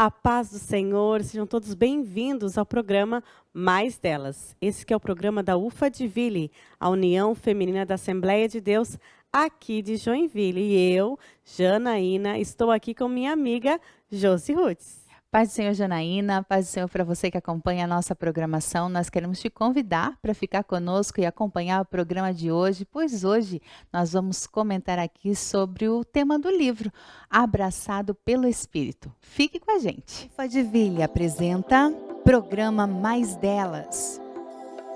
A paz do Senhor, sejam todos bem-vindos ao programa Mais Delas. Esse que é o programa da UFADVille, a União Feminina da Assembleia de Deus, aqui de Joinville. E eu, Janaína, estou aqui com minha amiga Josi Rutz. Paz do Senhor, Janaína, paz do Senhor para você que acompanha a nossa programação. Nós queremos te convidar para ficar conosco e acompanhar o programa de hoje, pois hoje nós vamos comentar aqui sobre o tema do livro, Abraçado pelo Espírito. Fique com a gente. Fadiville apresenta programa Mais Delas,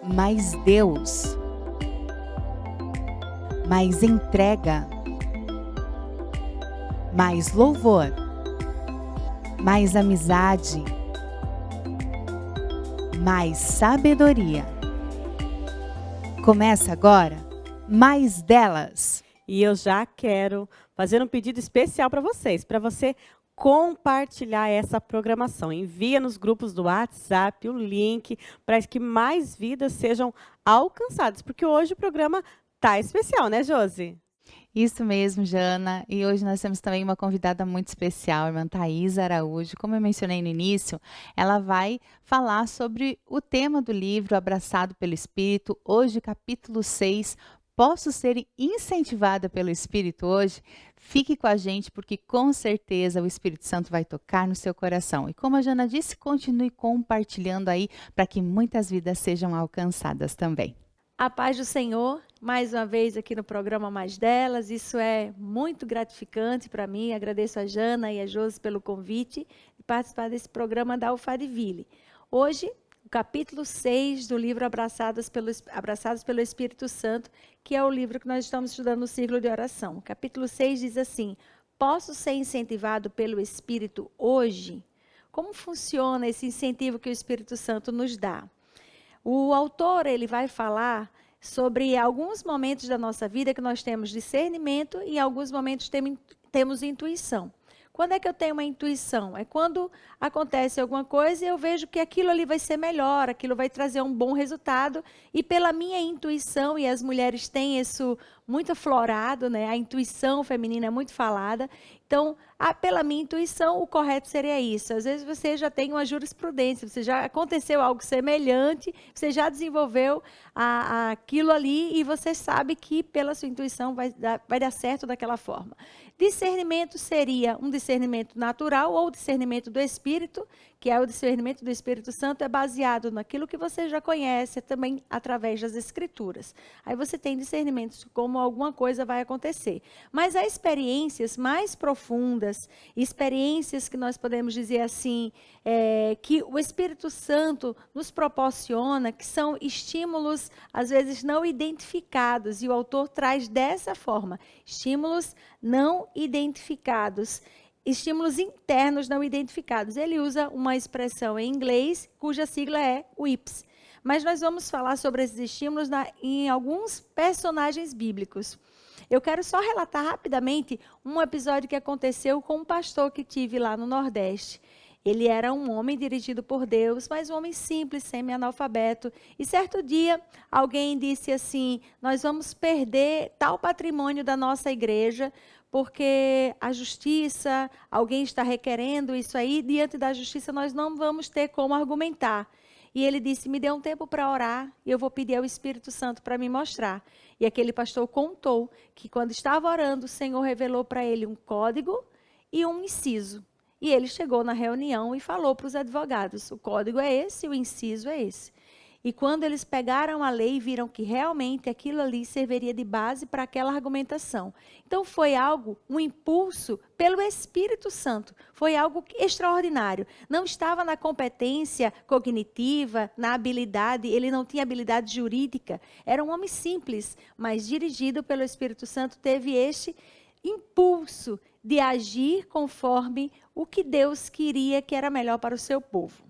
Mais Deus, mais entrega, mais louvor, mais amizade, mais sabedoria. Começa agora, Mais Delas. E eu já quero fazer um pedido especial para você compartilhar essa programação. Envia nos grupos do WhatsApp o link para que mais vidas sejam alcançadas, porque hoje o programa tá especial, né, Josi? Isso mesmo, Jana. E hoje nós temos também uma convidada muito especial, a irmã Thaís Araújo. Como eu mencionei no início, ela vai falar sobre o tema do livro Abraçado pelo Espírito. Hoje, capítulo 6. Posso ser incentivada pelo Espírito hoje? Fique com a gente, porque com certeza o Espírito Santo vai tocar no seu coração. E como a Jana disse, continue compartilhando aí para que muitas vidas sejam alcançadas também. A paz do Senhor, mais uma vez aqui no programa Mais Delas, isso é muito gratificante para mim, agradeço a Jana e a Josi pelo convite de participar desse programa da UFADVille. Hoje, o capítulo 6 do livro Abraçados pelo Espírito Santo, que é o livro que nós estamos estudando no ciclo de oração. O capítulo 6 diz assim: posso ser incentivado pelo Espírito hoje? Como funciona esse incentivo que o Espírito Santo nos dá? O autor ele vai falar sobre alguns momentos da nossa vida que nós temos discernimento e em alguns momentos temos intuição. Quando é que eu tenho uma intuição? É quando acontece alguma coisa e eu vejo que aquilo ali vai ser melhor, aquilo vai trazer um bom resultado. E pela minha intuição, e as mulheres têm isso muito aflorado, né? A intuição feminina é muito falada. Então, pela minha intuição, o correto seria isso. Às vezes você já tem uma jurisprudência, você já aconteceu algo semelhante, você já desenvolveu aquilo ali e você sabe que pela sua intuição vai dar certo daquela forma. Discernimento seria um discernimento natural ou discernimento do Espírito, que é o discernimento do Espírito Santo, é baseado naquilo que você já conhece, também através das Escrituras. Aí você tem discernimentos como alguma coisa vai acontecer. Mas há experiências mais profundas, experiências que nós podemos dizer assim, que o Espírito Santo nos proporciona, que são estímulos, às vezes, não identificados. E o autor traz dessa forma, estímulos não identificados. Estímulos internos não identificados. Ele usa uma expressão em inglês, cuja sigla é WIPS. Mas nós vamos falar sobre esses estímulos em alguns personagens bíblicos. Eu quero só relatar rapidamente um episódio que aconteceu com um pastor que tive lá no Nordeste. Ele era um homem dirigido por Deus, mas um homem simples, semi-analfabeto. E certo dia, alguém disse assim, nós vamos perder tal patrimônio da nossa igreja, porque a justiça, alguém está requerendo isso aí, diante da justiça nós não vamos ter como argumentar. E ele disse, me dê um tempo para orar e eu vou pedir ao Espírito Santo para me mostrar. E aquele pastor contou que quando estava orando, o Senhor revelou para ele um código e um inciso. E ele chegou na reunião e falou para os advogados, o código é esse, o inciso é esse. E quando eles pegaram a lei, viram que realmente aquilo ali serviria de base para aquela argumentação. Então foi algo, um impulso pelo Espírito Santo. Foi algo extraordinário. Não estava na competência cognitiva, na habilidade, ele não tinha habilidade jurídica. Era um homem simples, mas dirigido pelo Espírito Santo, teve este impulso de agir conforme o que Deus queria que era melhor para o seu povo.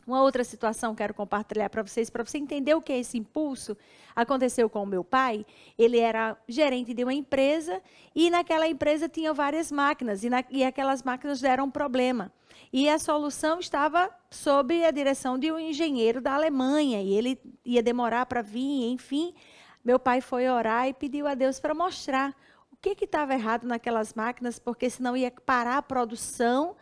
Uma outra situação quero compartilhar para você entender o que é esse impulso. Aconteceu com o meu pai, ele era gerente de uma empresa e naquela empresa tinha várias máquinas e aquelas máquinas deram problema. E a solução estava sob a direção de um engenheiro da Alemanha e ele ia demorar para vir, enfim. Meu pai foi orar e pediu a Deus para mostrar o que estava errado naquelas máquinas, porque senão ia parar a produção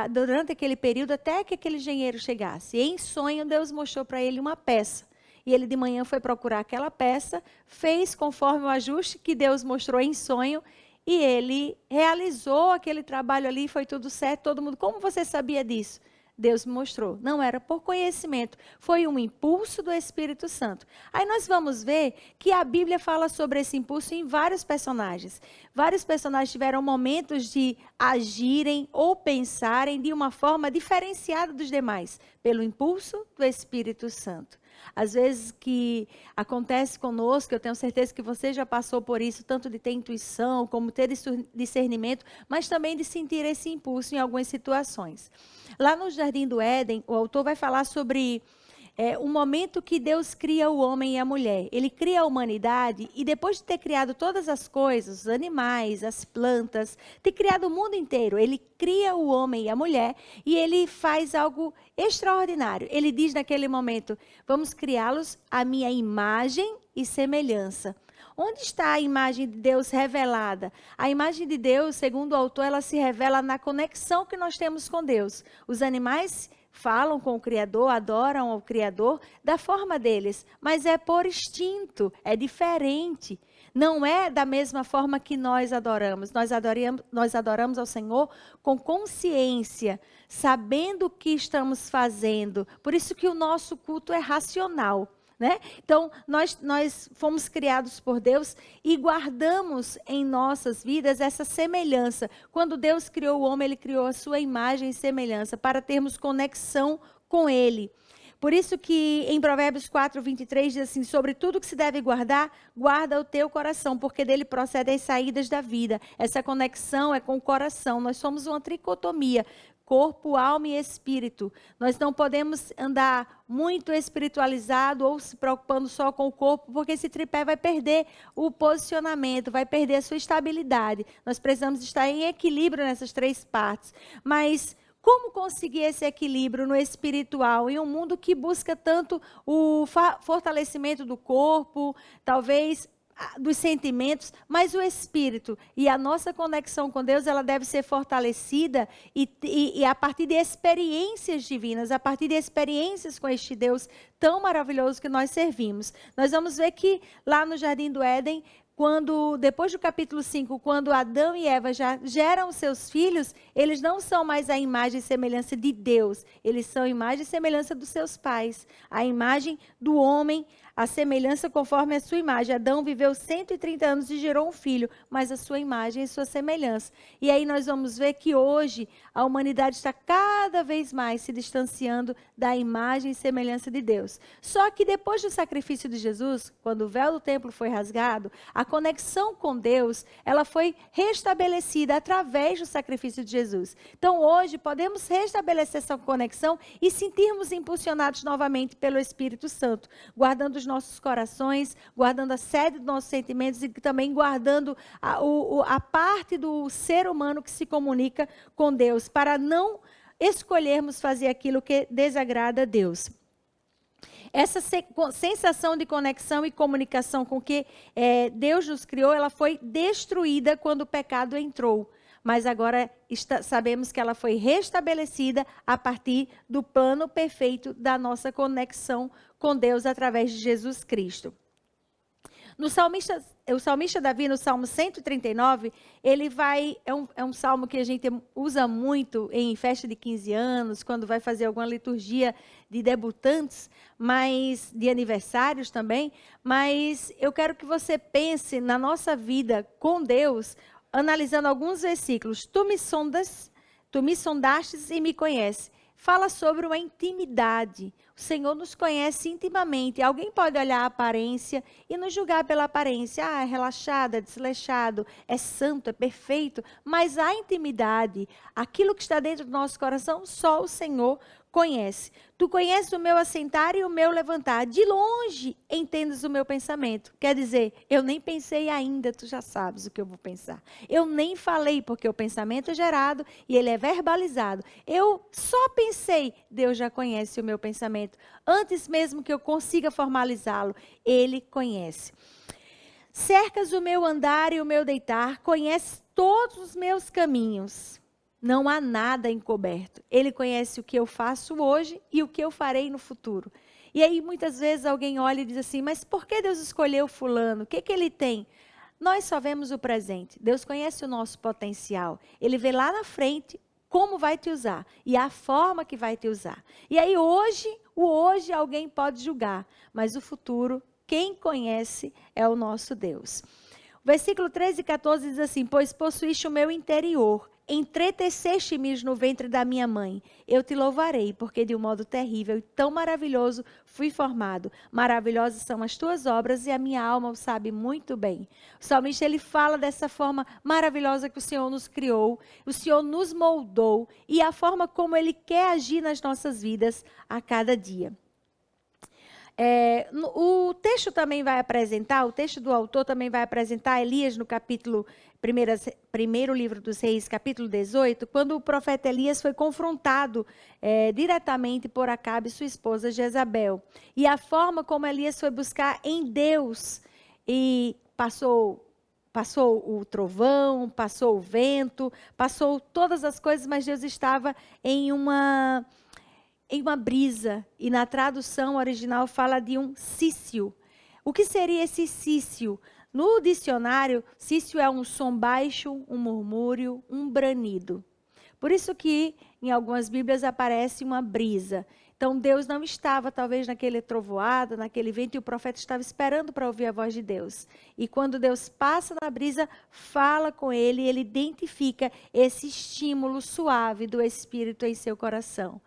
durante aquele período até que aquele engenheiro chegasse. E em sonho, Deus mostrou para ele uma peça. E ele de manhã foi procurar aquela peça, fez conforme o ajuste que Deus mostrou em sonho, e ele realizou aquele trabalho ali, foi tudo certo, todo mundo. Como você sabia disso? Deus me mostrou. Não era por conhecimento, foi um impulso do Espírito Santo. Aí nós vamos ver que a Bíblia fala sobre esse impulso em vários personagens. Vários personagens tiveram momentos de agirem ou pensarem de uma forma diferenciada dos demais, pelo impulso do Espírito Santo. Às vezes que acontece conosco, eu tenho certeza que você já passou por isso, tanto de ter intuição, como ter discernimento, mas também de sentir esse impulso em algumas situações. Lá no Jardim do Éden, o autor vai falar sobre o momento que Deus cria o homem e a mulher. Ele cria a humanidade e depois de ter criado todas as coisas, os animais, as plantas, ter criado o mundo inteiro, ele cria o homem e a mulher e ele faz algo extraordinário. Ele diz naquele momento, vamos criá-los à minha imagem e semelhança. Onde está a imagem de Deus revelada? A imagem de Deus, segundo o autor, ela se revela na conexão que nós temos com Deus. Os animais falam com o Criador, adoram ao Criador da forma deles, mas é por instinto, é diferente. Não é da mesma forma que nós adoramos. Nós adoramos ao Senhor com consciência, sabendo o que estamos fazendo. Por isso que o nosso culto é racional. Né? Então, nós fomos criados por Deus e guardamos em nossas vidas essa semelhança. Quando Deus criou o homem, Ele criou a sua imagem e semelhança para termos conexão com Ele. Por isso que em Provérbios 4, 23 diz assim, sobre tudo que se deve guardar, guarda o teu coração, porque dele procedem as saídas da vida. Essa conexão é com o coração. Nós somos uma tricotomia. Corpo, alma e espírito. Nós não podemos andar muito espiritualizado ou se preocupando só com o corpo, porque esse tripé vai perder o posicionamento, vai perder a sua estabilidade. Nós precisamos estar em equilíbrio nessas três partes. Mas como conseguir esse equilíbrio no espiritual em um mundo que busca tanto o fortalecimento do corpo, talvez dos sentimentos, mas o espírito e a nossa conexão com Deus, ela deve ser fortalecida e a partir de experiências divinas, a partir de experiências com este Deus tão maravilhoso que nós servimos. Nós vamos ver que lá no Jardim do Éden, depois do capítulo 5, quando Adão e Eva já geram seus filhos, eles não são mais a imagem e semelhança de Deus, eles são a imagem e semelhança dos seus pais, a imagem do homem, a semelhança conforme a sua imagem. Adão viveu 130 anos e gerou um filho, mas a sua imagem e sua semelhança. E aí nós vamos ver que hoje a humanidade está cada vez mais se distanciando da imagem e semelhança de Deus. Só que depois do sacrifício de Jesus, quando o véu do templo foi rasgado, a conexão com Deus, ela foi restabelecida através do sacrifício de Jesus. Então hoje podemos restabelecer essa conexão e sentirmos impulsionados novamente pelo Espírito Santo, guardando os nossos corações, guardando a sede dos nossos sentimentos e também guardando a parte do ser humano que se comunica com Deus, para não escolhermos fazer aquilo que desagrada a Deus. Essa sensação de conexão e comunicação com que Deus nos criou, ela foi destruída quando o pecado entrou. Mas agora sabemos que ela foi restabelecida a partir do plano perfeito da nossa conexão com Deus através de Jesus Cristo. O salmista Davi, no Salmo 139, ele é um salmo que a gente usa muito em festa de 15 anos, quando vai fazer alguma liturgia de debutantes, de aniversários também, mas eu quero que você pense na nossa vida com Deus, analisando alguns versículos. Tu me sondastes e me conheces. Fala sobre uma intimidade. O Senhor nos conhece intimamente. Alguém pode olhar a aparência e nos julgar pela aparência. É relaxado, é desleixado, é santo, é perfeito. Mas a intimidade, aquilo que está dentro do nosso coração, só o Senhor conhece. Tu conheces o meu assentar e o meu levantar. De longe entendes o meu pensamento. Quer dizer, eu nem pensei ainda, tu já sabes o que eu vou pensar. Eu nem falei, porque o pensamento é gerado e ele é verbalizado. Eu só pensei, Deus já conhece o meu pensamento. Antes mesmo que eu consiga formalizá-lo, Ele conhece. Cercas o meu andar e o meu deitar, conheces todos os meus caminhos. Não há nada encoberto. Ele conhece o que eu faço hoje e o que eu farei no futuro. E aí, muitas vezes, alguém olha e diz assim, mas por que Deus escolheu fulano? O que ele tem? Nós só vemos o presente. Deus conhece o nosso potencial. Ele vê lá na frente como vai te usar e a forma que vai te usar. E aí, hoje alguém pode julgar, mas o futuro, quem conhece é o nosso Deus. O versículo 13 e 14 diz assim, pois possuíste o meu interior, entreteceste-me no ventre da minha mãe. Eu te louvarei, porque de um modo terrível e tão maravilhoso fui formado. Maravilhosas são as tuas obras e a minha alma o sabe muito bem. O salmista, ele fala dessa forma maravilhosa que o Senhor nos criou, o Senhor nos moldou e a forma como Ele quer agir nas nossas vidas a cada dia. O texto também vai apresentar, o texto do autor também vai apresentar Elias no capítulo, primeiro livro dos Reis, capítulo 18, quando o profeta Elias foi confrontado diretamente por Acabe e sua esposa Jezabel. E a forma como Elias foi buscar em Deus e passou o trovão, passou o vento, passou todas as coisas, mas Deus estava em uma brisa, e na tradução original fala de um cício. O que seria esse cício? No dicionário, cício é um som baixo, um murmúrio, um branido. Por isso que em algumas Bíblias aparece uma brisa. Então Deus não estava talvez naquele trovoada, naquele vento, e o profeta estava esperando para ouvir a voz de Deus. E quando Deus passa na brisa, fala com ele, ele identifica esse estímulo suave do Espírito em seu coração.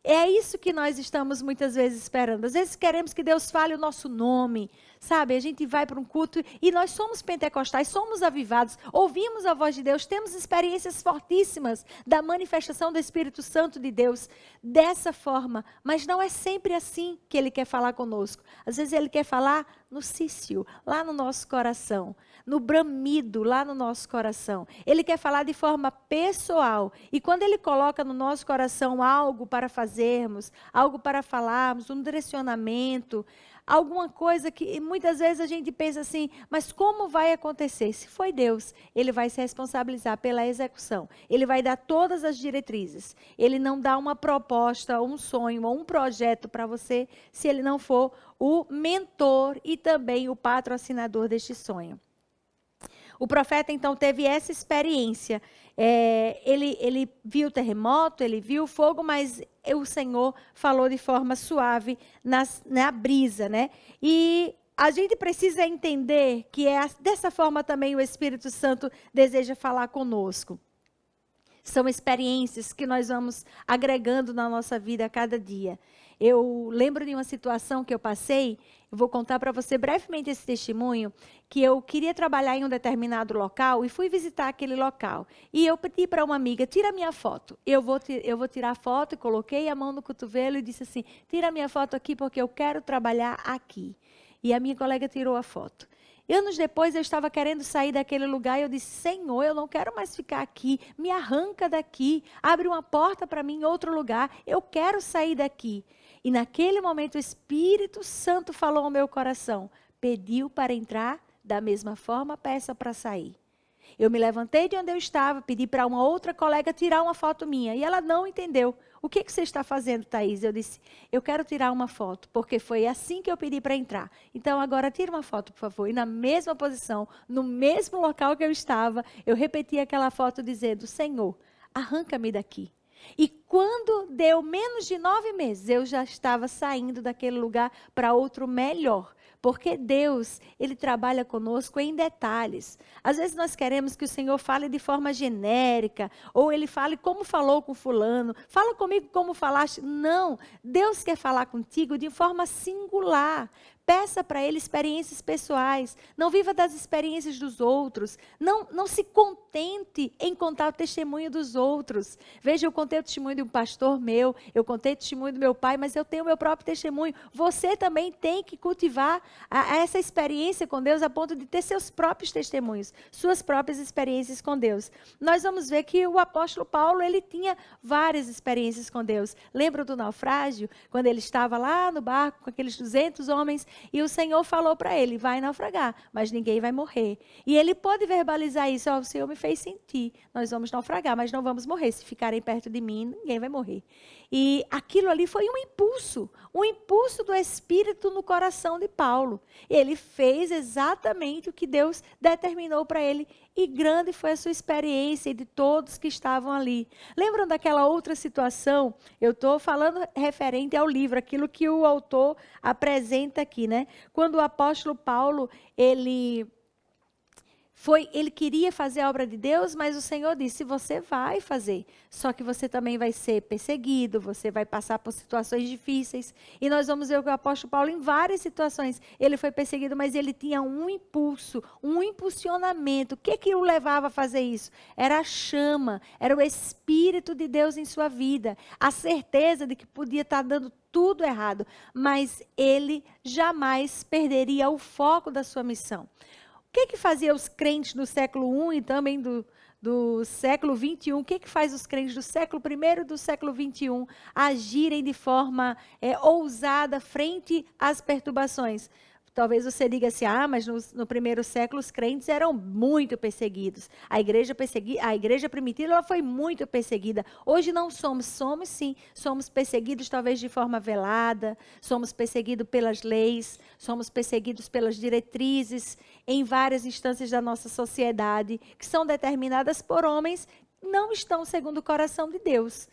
É isso que nós estamos muitas vezes esperando. Às vezes queremos que Deus fale o nosso nome, sabe? A gente vai para um culto e nós somos pentecostais, somos avivados, ouvimos a voz de Deus, temos experiências fortíssimas da manifestação do Espírito Santo de Deus dessa forma. Mas não é sempre assim que Ele quer falar conosco. Às vezes Ele quer falar no cício, lá no nosso coração, no bramido, lá no nosso coração. Ele quer falar de forma pessoal. E quando Ele coloca no nosso coração algo para fazermos, algo para falarmos, um direcionamento, alguma coisa que muitas vezes a gente pensa assim, mas como vai acontecer? Se foi Deus, Ele vai se responsabilizar pela execução. Ele vai dar todas as diretrizes. Ele não dá uma proposta, um sonho, ou um projeto para você, se Ele não for o mentor e também o patrocinador deste sonho. O profeta, então, teve essa experiência. Ele viu o terremoto, ele viu o fogo, mas o Senhor falou de forma suave na brisa, né? E a gente precisa entender que dessa forma também o Espírito Santo deseja falar conosco. São experiências que nós vamos agregando na nossa vida a cada dia. Eu lembro de uma situação que eu passei, eu vou contar para você brevemente esse testemunho, que eu queria trabalhar em um determinado local e fui visitar aquele local. E eu pedi para uma amiga, tira minha foto. Eu vou tirar a foto, e coloquei a mão no cotovelo e disse assim, tira minha foto aqui porque eu quero trabalhar aqui. E a minha colega tirou a foto. Anos depois eu estava querendo sair daquele lugar e eu disse, Senhor, eu não quero mais ficar aqui, me arranca daqui, abre uma porta para mim em outro lugar, eu quero sair daqui. E naquele momento o Espírito Santo falou ao meu coração, pediu para entrar, da mesma forma peça para sair. Eu me levantei de onde eu estava, pedi para uma outra colega tirar uma foto minha e ela não entendeu. O que você está fazendo, Thaís? Eu disse, eu quero tirar uma foto, porque foi assim que eu pedi para entrar. Então, agora tira uma foto, por favor. E na mesma posição, no mesmo local que eu estava, eu repeti aquela foto dizendo, Senhor, arranca-me daqui. E quando deu menos de 9 meses, eu já estava saindo daquele lugar para outro melhor. Porque Deus, Ele trabalha conosco em detalhes. Às vezes nós queremos que o Senhor fale de forma genérica, ou Ele fale como falou com fulano, fala comigo como falaste. Não, Deus quer falar contigo de forma singular. Peça para Ele experiências pessoais. Não viva das experiências dos outros. Não se contente em contar o testemunho dos outros. Veja, eu contei o testemunho de um pastor meu, eu contei o testemunho do meu pai, mas eu tenho o meu próprio testemunho. Você também tem que cultivar essa experiência com Deus a ponto de ter seus próprios testemunhos, suas próprias experiências com Deus. Nós vamos ver que o apóstolo Paulo, ele tinha várias experiências com Deus. Lembra do naufrágio? Quando ele estava lá no barco com aqueles 200 homens, E o Senhor falou para ele, vai naufragar, mas ninguém vai morrer. E ele pôde verbalizar isso, o Senhor me fez sentir, nós vamos naufragar, mas não vamos morrer. Se ficarem perto de mim, ninguém vai morrer. E aquilo ali foi um impulso do Espírito no coração de Paulo. Ele fez exatamente o que Deus determinou para ele. E grande foi a sua experiência e de todos que estavam ali. Lembram daquela outra situação? Eu estou falando referente ao livro, aquilo que o autor apresenta aqui, né? Quando o apóstolo Paulo, ele queria fazer a obra de Deus, mas o Senhor disse, você vai fazer, só que você também vai ser perseguido, você vai passar por situações difíceis, e nós vamos ver o apóstolo Paulo em várias situações, ele foi perseguido, mas ele tinha um impulso, um impulsionamento. O que o levava a fazer isso? Era a chama, era o Espírito de Deus em sua vida, a certeza de que podia estar dando tudo errado, mas ele jamais perderia o foco da sua missão. O que fazia os crentes do século I e também do século XXI? O que faz os crentes do século I e do século XXI agirem de forma ousada frente às perturbações? Talvez você diga assim, mas no primeiro século os crentes eram muito perseguidos. A igreja primitiva ela foi muito perseguida. Hoje não somos sim. Somos perseguidos talvez de forma velada, somos perseguidos pelas leis, somos perseguidos pelas diretrizes em várias instâncias da nossa sociedade, que são determinadas por homens que não estão segundo o coração de Deus.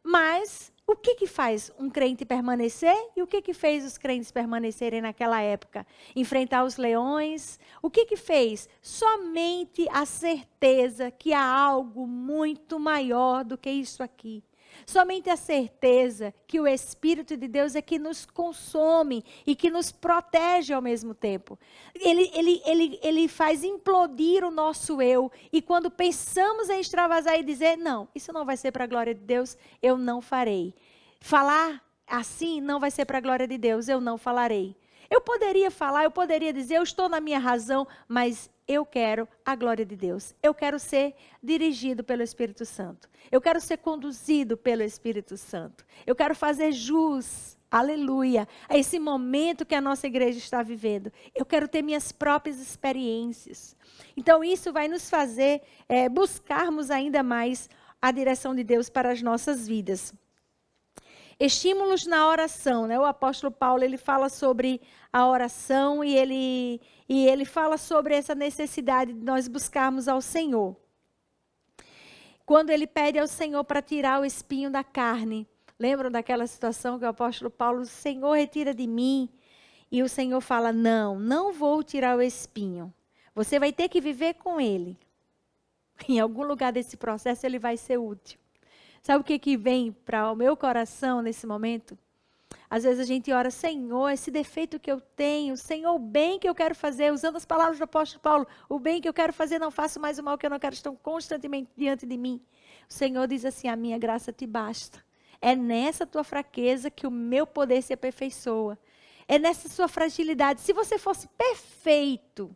Mas o que faz um crente permanecer? E o que fez os crentes permanecerem naquela época? Enfrentar os leões? O que fez? Somente a certeza que há algo muito maior do que isso aqui. Somente a certeza que o Espírito de Deus é que nos consome e que nos protege ao mesmo tempo. Ele faz implodir o nosso eu. E quando pensamos em extravasar e dizer, não, isso não vai ser para a glória de Deus, eu não farei. Falar assim não vai ser para a glória de Deus, eu não falarei. Eu poderia falar, eu poderia dizer, eu estou na minha razão, mas eu quero a glória de Deus. Eu quero ser dirigido pelo Espírito Santo. Eu quero ser conduzido pelo Espírito Santo. Eu quero fazer jus, aleluia, a esse momento que a nossa igreja está vivendo. Eu quero ter minhas próprias experiências. Então isso vai nos fazer buscarmos ainda mais a direção de Deus para as nossas vidas. Estímulos na oração, né? O apóstolo Paulo ele fala sobre a oração e ele fala sobre essa necessidade de nós buscarmos ao Senhor. Quando ele pede ao Senhor para tirar o espinho da carne, lembram daquela situação que o apóstolo Paulo, Senhor, retira de mim, e o Senhor fala, não vou tirar o espinho, você vai ter que viver com ele. Em algum lugar desse processo ele vai ser útil. Sabe o que vem para o meu coração nesse momento? Às vezes a gente ora, Senhor, esse defeito que eu tenho, Senhor, o bem que eu quero fazer, usando as palavras do apóstolo Paulo, o bem que eu quero fazer, não faço mais o mal que eu não quero, estão constantemente diante de mim. O Senhor diz assim, a minha graça te basta. É nessa tua fraqueza que o meu poder se aperfeiçoa. É nessa sua fragilidade. Se você fosse perfeito,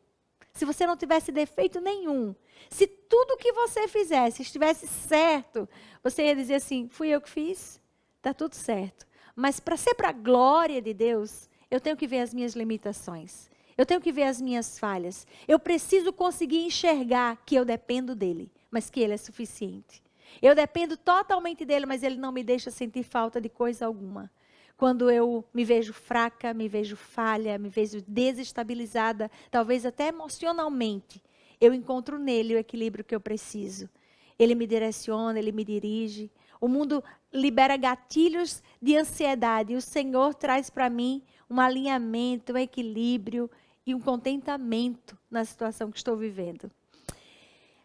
se você não tivesse defeito nenhum, se tudo que você fizesse estivesse certo, você ia dizer assim, fui eu que fiz, está tudo certo. Mas para ser para a glória de Deus, eu tenho que ver as minhas limitações. Eu tenho que ver as minhas falhas. Eu preciso conseguir enxergar que eu dependo dele, mas que ele é suficiente. Eu dependo totalmente dele, mas ele não me deixa sentir falta de coisa alguma. Quando eu me vejo fraca, me vejo falha, me vejo desestabilizada, talvez até emocionalmente, eu encontro nele o equilíbrio que eu preciso. Ele me direciona, ele me dirige. O mundo libera gatilhos de ansiedade e o Senhor traz para mim um alinhamento, um equilíbrio e um contentamento na situação que estou vivendo.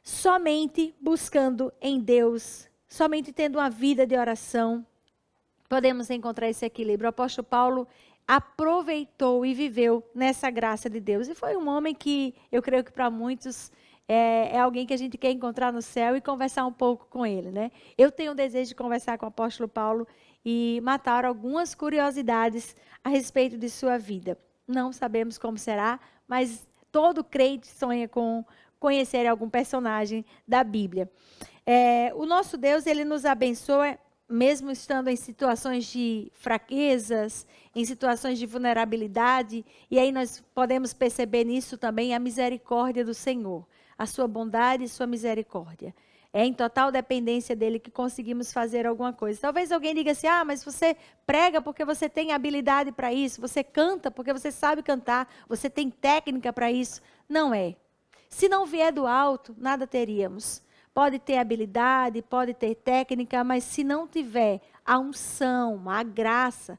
Somente buscando em Deus, somente tendo uma vida de oração, podemos encontrar esse equilíbrio. O apóstolo Paulo aproveitou e viveu nessa graça de Deus. E foi um homem que, eu creio que para muitos, é alguém que a gente quer encontrar no céu e conversar um pouco com ele, né? Eu tenho o desejo de conversar com o apóstolo Paulo e matar algumas curiosidades a respeito de sua vida. Não sabemos como será, mas todo crente sonha com conhecer algum personagem da Bíblia. O nosso Deus, ele nos abençoa mesmo estando em situações de fraquezas, em situações de vulnerabilidade, e aí nós podemos perceber nisso também a misericórdia do Senhor, a sua bondade e sua misericórdia. É em total dependência dele que conseguimos fazer alguma coisa. Talvez alguém diga assim, mas você prega porque você tem habilidade para isso, você canta porque você sabe cantar, você tem técnica para isso. Não é. Se não vier do alto, nada teríamos. Pode ter habilidade, pode ter técnica, mas se não tiver a unção, a graça,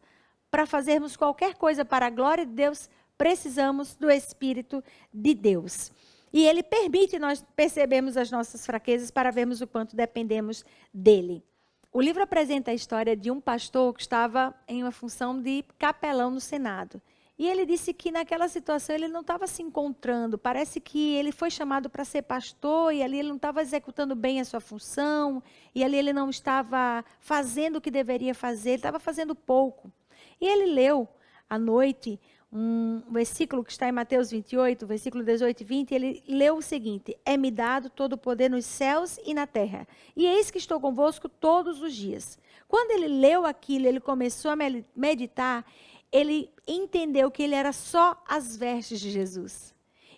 para fazermos qualquer coisa para a glória de Deus, precisamos do Espírito de Deus. E Ele permite nós percebermos as nossas fraquezas para vermos o quanto dependemos dEle. O livro apresenta a história de um pastor que estava em uma função de capelão no Senado. E ele disse que naquela situação ele não estava se encontrando. Parece que ele foi chamado para ser pastor e ali ele não estava executando bem a sua função. E ali ele não estava fazendo o que deveria fazer, ele estava fazendo pouco. E ele leu à noite um versículo que está em Mateus 28, versículo 18 e 20, ele leu o seguinte: é-me dado todo o poder nos céus e na terra, e eis que estou convosco todos os dias. Quando ele leu aquilo, ele começou a meditar, ele entendeu que ele era só as vestes de Jesus.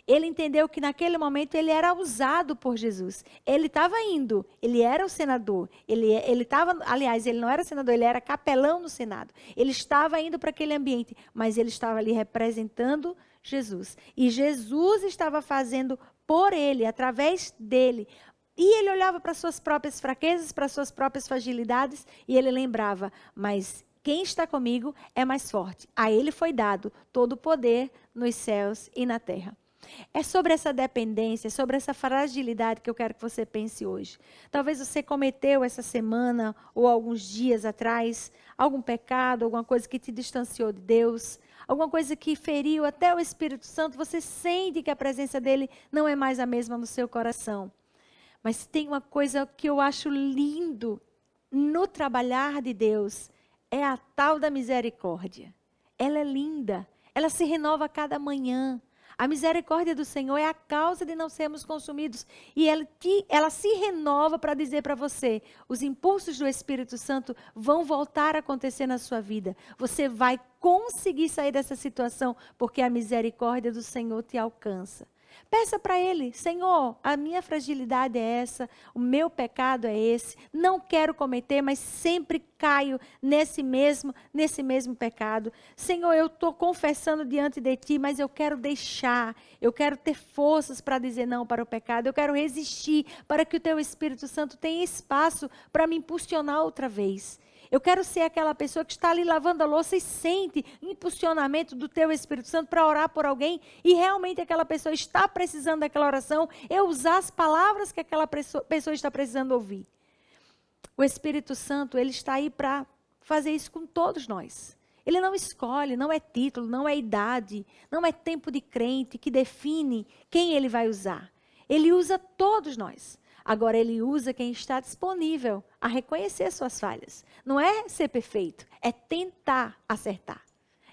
Ele entendeu que naquele momento ele era usado por Jesus. Ele estava indo, ele era o senador. Ele estava, aliás, ele não era senador, ele era capelão no Senado. Ele estava indo para aquele ambiente, mas ele estava ali representando Jesus. E Jesus estava fazendo por ele, através dele. E ele olhava para suas próprias fraquezas, para suas próprias fragilidades, e ele lembrava, mas quem está comigo é mais forte. A ele foi dado todo o poder nos céus e na terra. É sobre essa dependência, sobre essa fragilidade que eu quero que você pense hoje. Talvez você cometeu essa semana ou alguns dias atrás algum pecado, alguma coisa que te distanciou de Deus, alguma coisa que feriu até o Espírito Santo. Você sente que a presença dele não é mais a mesma no seu coração. Mas tem uma coisa que eu acho lindo no trabalhar de Deus, é a tal da misericórdia. Ela é linda, ela se renova a cada manhã. A misericórdia do Senhor é a causa de não sermos consumidos. E ela se renova para dizer para você, os impulsos do Espírito Santo vão voltar a acontecer na sua vida. Você vai conseguir sair dessa situação, porque a misericórdia do Senhor te alcança. Peça para Ele, Senhor, a minha fragilidade é essa, o meu pecado é esse, não quero cometer, mas sempre caio nesse mesmo pecado. Senhor, eu estou confessando diante de Ti, mas eu quero deixar, eu quero ter forças para dizer não para o pecado, eu quero resistir para que o Teu Espírito Santo tenha espaço para me impulsionar outra vez. Eu quero ser aquela pessoa que está ali lavando a louça e sente impulsionamento do Teu Espírito Santo para orar por alguém e realmente aquela pessoa está precisando daquela oração, eu usar as palavras que aquela pessoa está precisando ouvir. O Espírito Santo, ele está aí para fazer isso com todos nós. Ele não escolhe, não é título, não é idade, não é tempo de crente que define quem ele vai usar. Ele usa todos nós. Agora, ele usa quem está disponível a reconhecer suas falhas. Não é ser perfeito, é tentar acertar.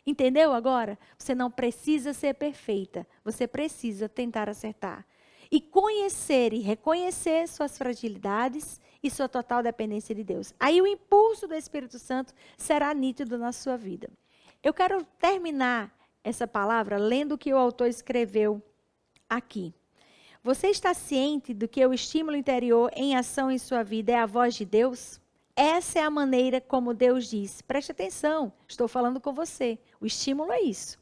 Entendeu agora? Você não precisa ser perfeita, você precisa tentar acertar. E conhecer e reconhecer suas fragilidades e sua total dependência de Deus. Aí o impulso do Espírito Santo será nítido na sua vida. Eu quero terminar essa palavra lendo o que o autor escreveu aqui. Você está ciente do que o estímulo interior em ação em sua vida é a voz de Deus? Essa é a maneira como Deus diz. Preste atenção, estou falando com você. O estímulo é isso.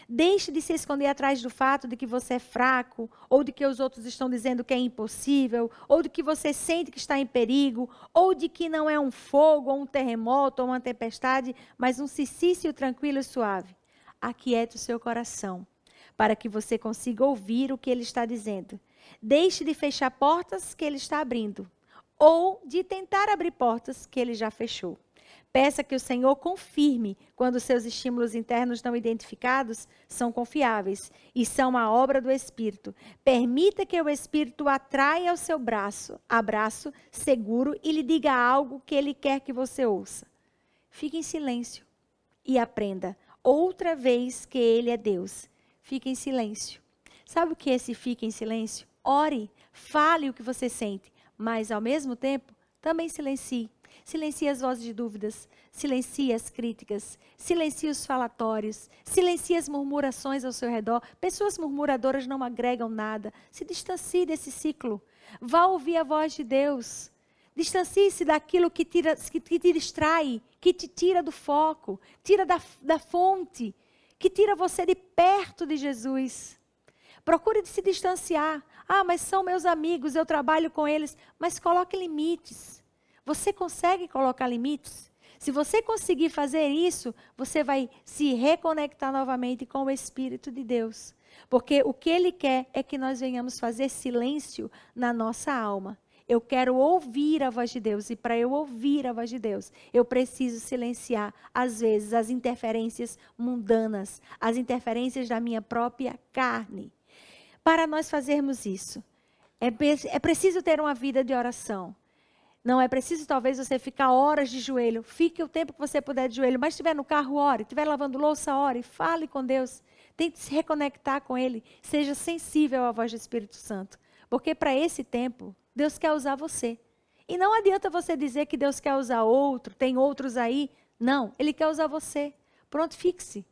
Deixe de se esconder atrás do fato de que você é fraco, ou de que os outros estão dizendo que é impossível, ou de que você sente que está em perigo, ou de que não é um fogo, ou um terremoto, ou uma tempestade, mas um cicício tranquilo e suave. Aquiete o seu coração, para que você consiga ouvir o que ele está dizendo. Deixe de fechar portas que ele está abrindo, ou de tentar abrir portas que ele já fechou. Peça que o Senhor confirme quando seus estímulos internos não identificados são confiáveis e são a obra do Espírito. Permita que o Espírito atraia ao seu abraço seguro e lhe diga algo que ele quer que você ouça. Fique em silêncio e aprenda outra vez que ele é Deus. Fique em silêncio. Sabe o que é esse fique em silêncio? Ore, fale o que você sente, mas ao mesmo tempo também silencie. Silencia as vozes de dúvidas, silencia as críticas, silencia os falatórios, silencia as murmurações ao seu redor. Pessoas murmuradoras não agregam nada. Se distancie desse ciclo. Vá ouvir a voz de Deus. Distancie-se daquilo que te distrai, que te tira do foco, tira da fonte, que tira você de perto de Jesus. Procure se distanciar. Mas são meus amigos, eu trabalho com eles. Mas coloque limites. Você consegue colocar limites? Se você conseguir fazer isso, você vai se reconectar novamente com o Espírito de Deus. Porque o que Ele quer é que nós venhamos fazer silêncio na nossa alma. Eu quero ouvir a voz de Deus. E para eu ouvir a voz de Deus, eu preciso silenciar, às vezes, as interferências mundanas, as interferências da minha própria carne. Para nós fazermos isso, é preciso ter uma vida de oração. Não é preciso, talvez, você ficar horas de joelho. Fique o tempo que você puder de joelho. Mas se estiver no carro, ore. Se estiver lavando louça, ore. Fale com Deus. Tente se reconectar com Ele. Seja sensível à voz do Espírito Santo. Porque para esse tempo, Deus quer usar você. E não adianta você dizer que Deus quer usar outro, tem outros aí. Não, Ele quer usar você. Pronto, fixe.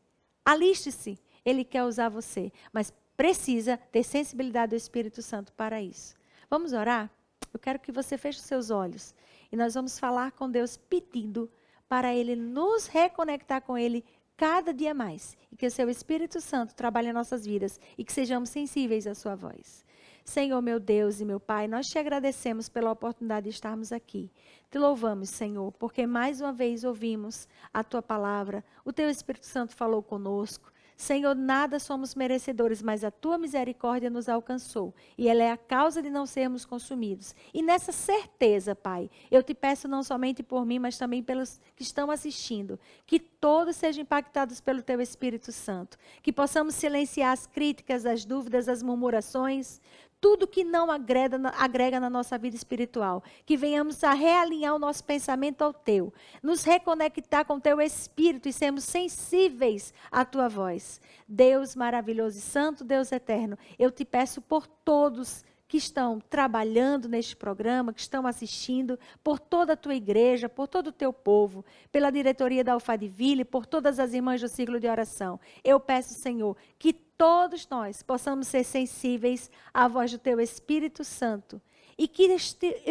Aliste-se. Ele quer usar você. Mas precisa ter sensibilidade do Espírito Santo para isso. Vamos orar? Eu quero que você feche os seus olhos. E nós vamos falar com Deus pedindo para Ele nos reconectar com Ele cada dia mais. E que o seu Espírito Santo trabalhe em nossas vidas. E que sejamos sensíveis à sua voz. Senhor, meu Deus e meu Pai, nós te agradecemos pela oportunidade de estarmos aqui. Te louvamos, Senhor, porque mais uma vez ouvimos a Tua palavra. O Teu Espírito Santo falou conosco. Senhor, nada somos merecedores, mas a Tua misericórdia nos alcançou. E ela é a causa de não sermos consumidos. E nessa certeza, Pai, eu te peço não somente por mim, mas também pelos que estão assistindo, que todos sejam impactados pelo Teu Espírito Santo. Que possamos silenciar as críticas, as dúvidas, as murmurações, tudo que não agrega na nossa vida espiritual. Que venhamos a realinhar o nosso pensamento ao Teu. Nos reconectar com o Teu Espírito e sermos sensíveis à Tua voz. Deus maravilhoso e santo, Deus eterno, eu te peço por todos que estão trabalhando neste programa, que estão assistindo, por toda a tua igreja, por todo o teu povo, pela diretoria da Alfadiville, por todas as irmãs do ciclo de oração. Eu peço, Senhor, que todos nós possamos ser sensíveis à voz do teu Espírito Santo e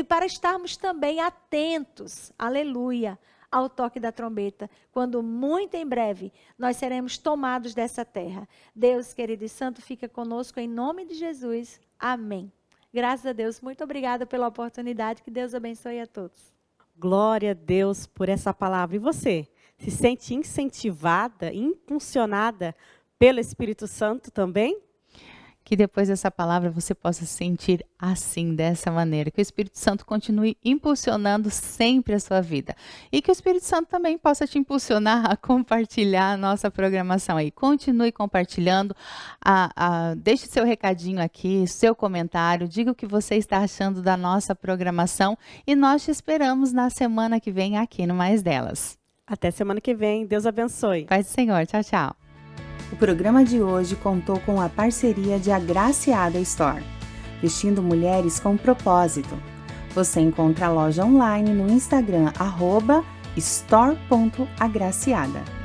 para estarmos também atentos, aleluia, ao toque da trombeta, quando muito em breve nós seremos tomados dessa terra. Deus, querido e santo, fica conosco em nome de Jesus. Amém. Graças a Deus, muito obrigada pela oportunidade, que Deus abençoe a todos. Glória a Deus por essa palavra. E você, se sente incentivada, impulsionada pelo Espírito Santo também? Que depois dessa palavra você possa se sentir assim, dessa maneira. Que o Espírito Santo continue impulsionando sempre a sua vida. E que o Espírito Santo também possa te impulsionar a compartilhar a nossa programação aí. Continue compartilhando. Deixe seu recadinho aqui, seu comentário. Diga o que você está achando da nossa programação. E nós te esperamos na semana que vem aqui no Mais Delas. Até semana que vem. Deus abençoe. Paz do Senhor. Tchau, tchau. O programa de hoje contou com a parceria de Agraciada Store, vestindo mulheres com propósito. Você encontra a loja online no Instagram @store.agraciada.